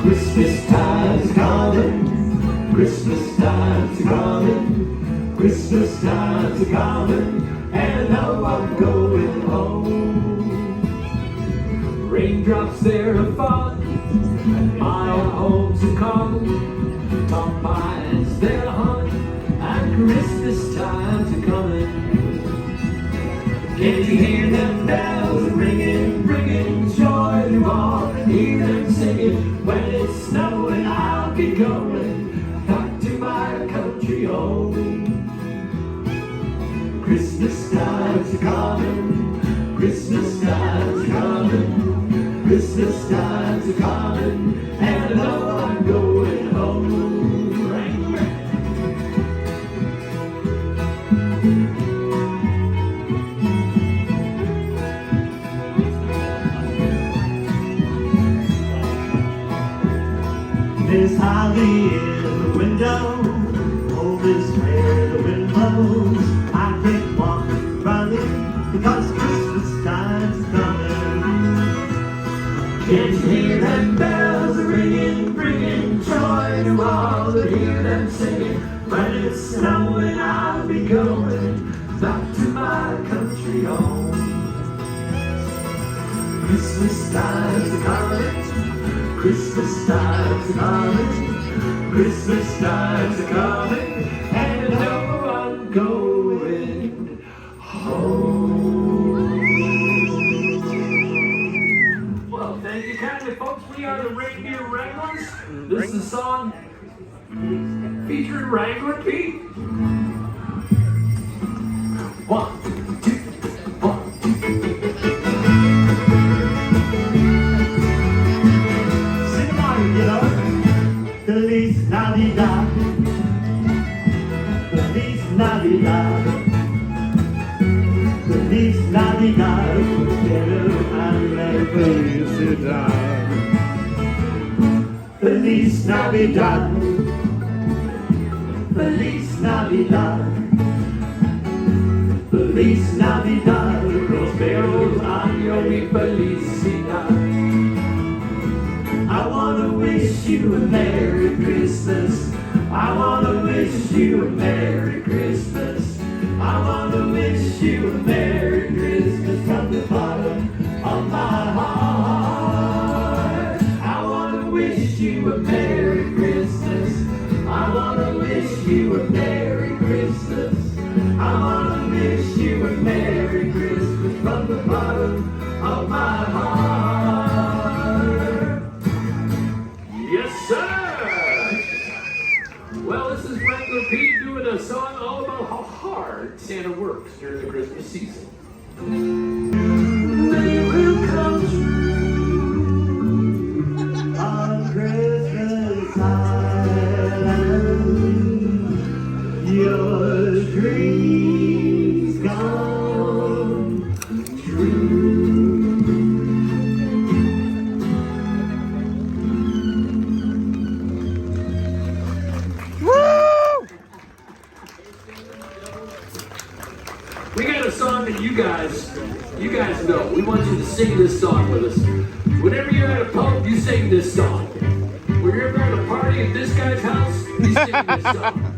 Christmas time's coming, Christmas time's coming, Christmas time's coming, and I know I'm going home. Raindrops there are falling, and my home's a calling, top pines they're humming, and Christmas time's a coming. Can't you hear them bells ringing, bringing joy to all? Hear them singing, when it's snowing I'll be going back to my country home. Christmas time's coming, Christmas time's coming, Christmas time's coming, and I know I'm going home. There's holly in the window, home is where the wind blows. I can't walk running because Christmas time's coming. Can't you hear them bells ringing, bringing joy to all that hear them singing? When it's snowing I'll be going back to my country home. Christmas time's coming, Christmas time's coming, Christmas time's coming, and I know I'm going home. Well, thank you kindly, folks. We are the Reindeer Wranglers. This is a song featuring Wrangler Pete. 1, 2, 1, 2. Feliz Navidad, Feliz Navidad, Feliz Navidad, quiero and felicidad. Feliz Navidad, Feliz Navidad, Feliz Navidad, Prospero año y felicidad. I wanna wish you a Merry Christmas. I wanna wish you a Merry Christmas. I wanna wish you a Merry Christmas from the bottom of my heart. I wanna wish you a Merry Christmas. I wanna wish you a Merry Christmas. I wanna wish you a Merry Christmas from the bottom of my heart. Yes, sir! Well, this is Wrangler Pete doing a song all about how hard Santa works during the Christmas season. They will come true On Christmas Island, your dreams come true. We got a song that you guys know. We want you to sing this song with us. Whenever you're at a pub, you sing this song. When you're ever at a party at this guy's house, you sing this song.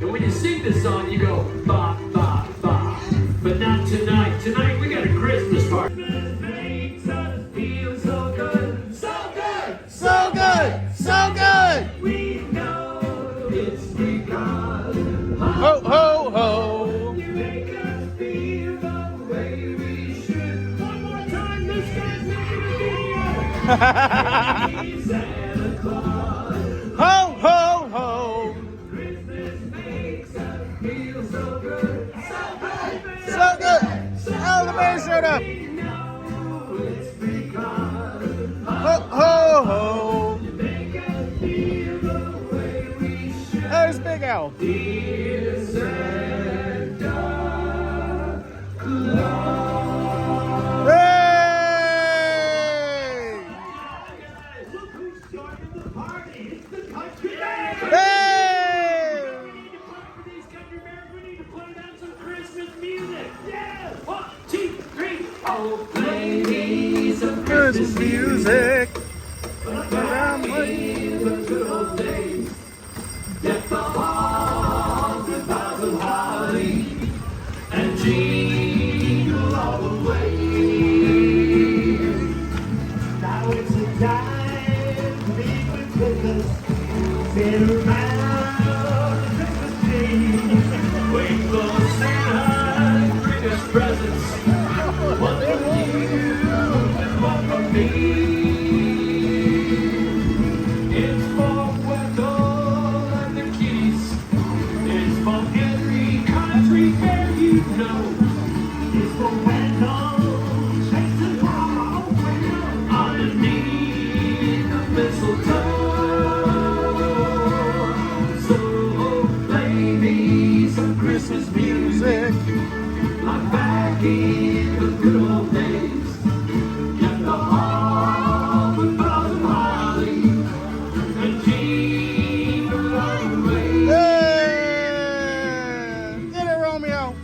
And when you sing this song, you go, ba, ba, ba. But not tonight. Tonight, we got a Christmas party. Christmas makes us feel so good, so good, So good, so good. we know it's because Ho, ho, ho. you make us feel the way we should. One more time, this guy's making a video. He's Santa Claus. Ho, ho, ho. Christmas makes us feel so good, so good, So good. Oh, the bear showed up. we know it's because Ho, ho, ho. you make us feel the way we should. There's Big Al. Dear Santa Claus. Hey! Look who's starting the party. It's the Country Bear. Hey! We need to play for these Country Bears. We need to play down some Christmas music. Yeah. 1, 2, 3. Oh, play me some Christmas music. Around in the good old days. Deck the halls with boughs of holly and jingle all the way. Now it's a time to be with us. Sit around the Christmas tree. Wait for Santa to bring us presents. One for you and one for me. It's for Wendell and the kitties. It's for every country bear you know. It's for Wendell, chasing Mama, Wendell. Underneath the mistletoe. So play me some Christmas music, like back in the good old days. Get the hall with boughs of holly and jingle all the way. Hey! Get it, Romeo!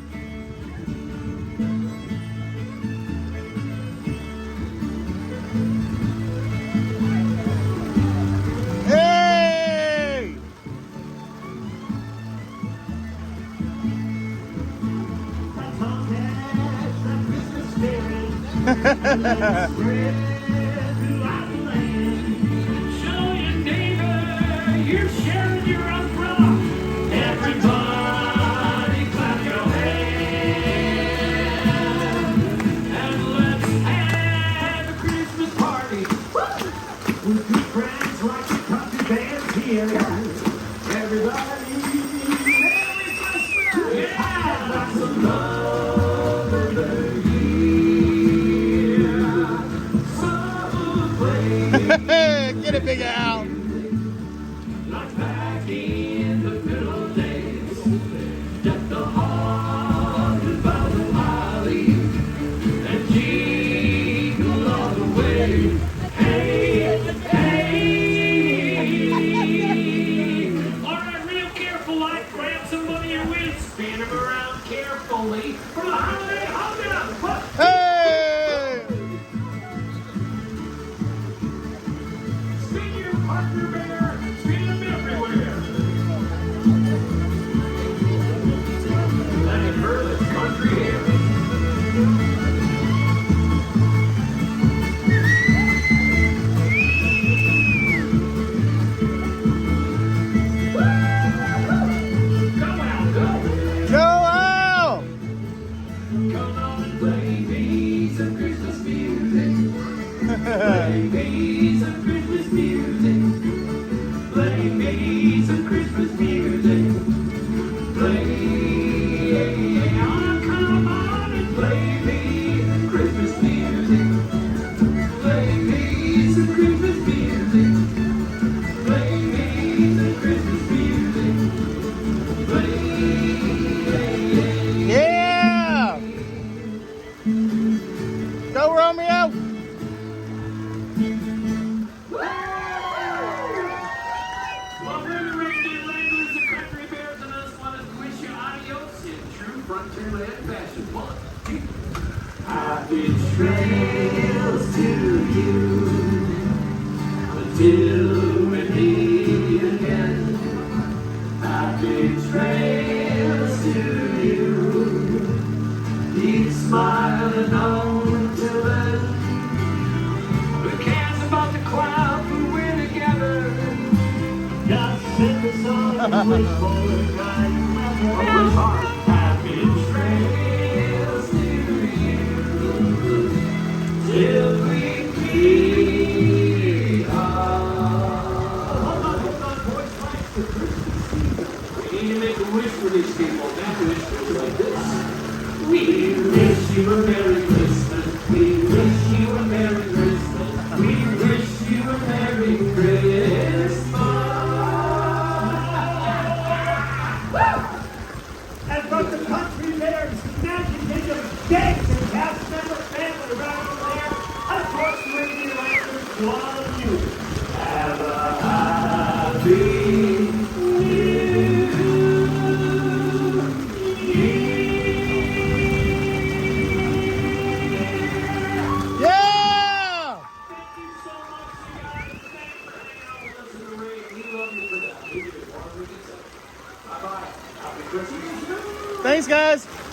Hey! The Tomcats, the Christmas spirit. Spread throughout the land. Show your neighbor you're sharing your umbrella. Everybody clap your hands and let's have a Christmas party. With good friends like the country bands here. Everybody, Merry Christmas! Yeah, that's the love of the year. So play Get it, Big Al! like back in the good old days. Deck the hall with boughs of holly and jingle all the way. Hey, hey. All right, real careful, like grab somebody your wits, spin them around carefully for the holiday hoedown. Hey! Spin your partner bear, spin them everywhere. Let it burn this country air. Go out, go. Joel! Come on and play me some Christmas music. Play me some Christmas music. Play me some Christmas music. Play, oh, come on and play me Christmas music. Play me some Christmas music. Play me some Christmas music. Play, Yeah! Go, Romeo! Well, we're the Reindeer Wranglers, the Country Bears, and us want to wish you adios in true Frontierland fashion. 1, 2. Happy trails to you until we meet again. Happy trails to you. Keep smiling on till then. Who cares about the clouds when we're together? Just sing the song and wish for a bright weather. Happy trails to you till we meet. Hold on, boys. Thanks for Christmas. We need to make a wish for these people. That wish goes like this. We wish you a Merry Christmas. We wish you a Merry Christmas. We wish you a Merry Christmas. And from the Country Bears Magic Kingdom, gangs and cast member family around there, and of course, the Reindeer Wranglers to all of you. Have a happy New Year. Yeah! Thank you so much, you guys. Thanks for hanging out with Thanks, guys.